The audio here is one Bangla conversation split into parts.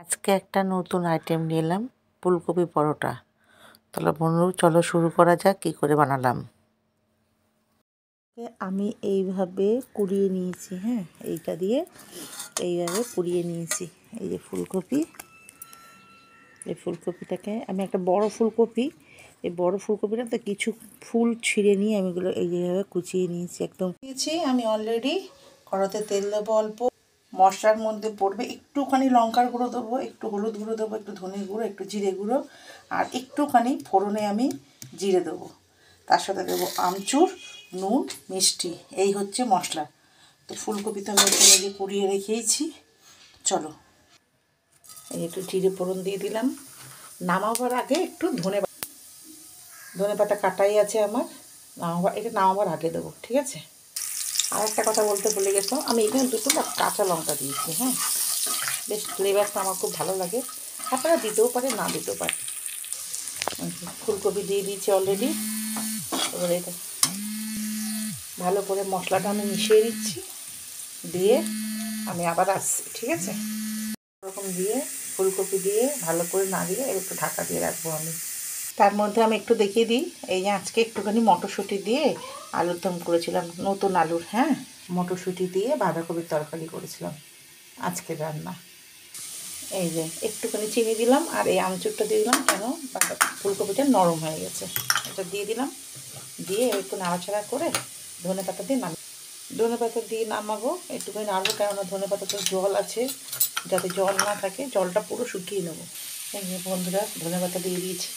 আজকে একটা নতুন আইটেম নিয়ে এলাম, ফুলকপি পরোটা। তাহলে বন্ধু চলো শুরু করা যাক কী করে বানালাম। আমি এইভাবে কুড়িয়ে নিয়েছি, হ্যাঁ, এইটা দিয়ে এইভাবে কুড়িয়ে নিয়েছি। এই যে ফুলকপি, এই ফুলকপিটাকে আমি একটা বড় ফুলকপি, এই বড় ফুলকপিটাতে কিছু ফুল ছিঁড়ে নিয়ে আমি এগুলো এই যেভাবে কুচিয়ে নিয়েছি। একদম নিয়েছি আমি অলরেডি। কড়াতে তেল দেবো অল্প, মশলার মধ্যে পড়বে একটুখানি লঙ্কার গুঁড়ো দেবো, একটু হলুদ গুঁড়ো দেবো, একটু ধনে গুঁড়ো, একটু জিরে গুঁড়ো, আর একটুখানি ফোড়নে আমি জিরে দেবো। তার সাথে দেবো আমচুর, নুন, মিষ্টি। এই হচ্ছে মশলা। তো ফুলকপি তো আমি এখানে কুড়িয়ে রেখেইছি। চলো এই একটু জিরে ফোড়ন দিয়ে দিলাম। নামাবার আগে একটু ধনে পাতা কাটাই আছে আমার, নামাবার আগে দেবো, ঠিক আছে। আর একটা কথা বলতে ভুলে গেছিলাম, আমি এখানে দুটো কাঁচা লঙ্কা দিয়েছি, হ্যাঁ, বেশ ফ্লেভারটা আমার খুব ভালো লাগে। আপনারা দিতেও পারে, না দিতেও পারে। ফুলকপি দিয়ে দিয়েছি অলরেডি। এবার এটা ভালো করে মশলাটা আমি মিশিয়ে দিচ্ছি, দিয়ে আমি আবার আসছি, ঠিক আছে। এরকম দিয়ে ফুলকপি দিয়ে ভালো করে নাড়িয়ে একটু ঢাকা দিয়ে রাখবো আমি। তার মধ্যে আমি একটু দেখিয়ে দিই, এই যে আজকে একটুখানি মটরশুঁটি দিয়ে আলুর দম করেছিলাম, নতুন আলুর, হ্যাঁ, মটরশুঁটি দিয়ে বাঁধাকপির তরকারি করেছিলাম আজকের রান্না। এই যে একটুখানি চিনি দিলাম আর এই আমচুরটা দিয়ে দিলাম, কেন ফুলকপিটা নরম হয়ে গেছে। এটা দিয়ে দিলাম, দিয়ে একটু নাড়াচাড়া করে ধনে পাতা দিয়ে নামাবো। একটুখানি নাড়বো, কেননা ধনে পাতাতে জল আছে, যাতে জল না থাকে, জলটা পুরো শুকিয়ে নেবো। এই যে বন্ধুরা ধনে পাতা দিয়ে দিয়েছি,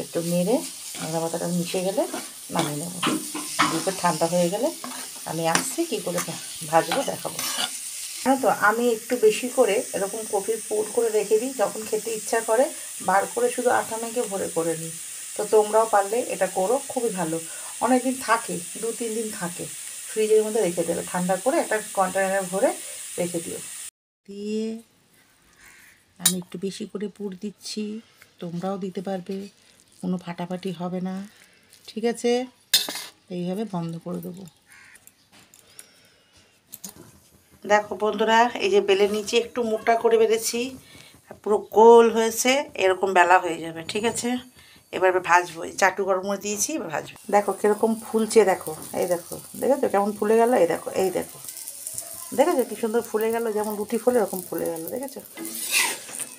একটু নেড়ে ধনে পাতাটা মিশে গেলে নামিয়ে নেবো। দুটো ঠান্ডা হয়ে গেলে আমি আসছি, কী করে ভাজবো দেখাবো। জানো তো, আমি একটু বেশি করে এরকম কপির পুর করে রেখে দিই, যখন খেতে ইচ্ছা করে বার করে শুধু আটা মেখে ভরে করে নিই। তো তোমরাও পারলে এটা করো, খুবই ভালো। অনেক দিন থাকে, 2-3 দিন থাকে। ফ্রিজের মধ্যে রেখে দেবে, ঠান্ডা করে একটা কন্টেনারে ভরে রেখে দিও। দিয়ে আমি একটু বেশি করে পুর দিচ্ছি, তোমরাও দিতে পারবে, কোনো ফাটাফাটি হবে না, ঠিক আছে। এইভাবে বন্ধ করে দেবো। দেখো বন্ধুরা, এই যে বেলে নিচে একটু মোটা করে বেলেছি, পুরো গোল হয়েছে, এরকম বেলা হয়ে যাবে, ঠিক আছে। এবার ভাজবো, এই চাটু গরম করে দিয়েছি, এবার ভাজবো। দেখো কীরকম ফুলছে, দেখো, এই দেখো, দেখেছো কেমন ফুলে গেল, এই দেখো, দেখেছো কী সুন্দর ফুলে গেল, যেমন রুটি ফুলে এরকম ফুলে গেল, দেখেছো।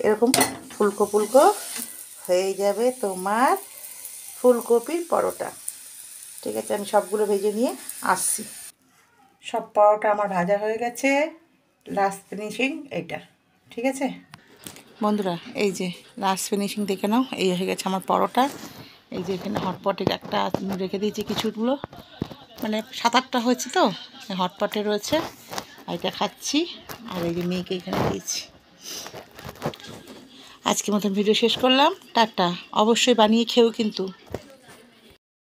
এরকম ফুলকো ফুলকো হয়ে যাবে তোমার ফুলকপির পরোটা, ঠিক আছে। আমি সবগুলো ভেজে নিয়ে আসছি। সব পরোটা আমার ভাজা হয়ে গেছে, লাস্ট ফিনিশিং এইটা, ঠিক আছে বন্ধুরা। এই যে লাস্ট ফিনিশিং দেখে নাও, এই হয়ে গেছে আমার পরোটা। এই যে এখানে হটপটে একটা রেখে দিয়েছি, কিছুগুলো মানে 7-8টা হয়েছে, তো হটপটে রয়েছে, এটা খাচ্ছি। আর এই যে মেয়েকে এখানে দিয়েছি। আজকের মতন ভিডিও শেষ করলাম, টাটা। অবশ্যই বানিয়ে খেও কিন্তু।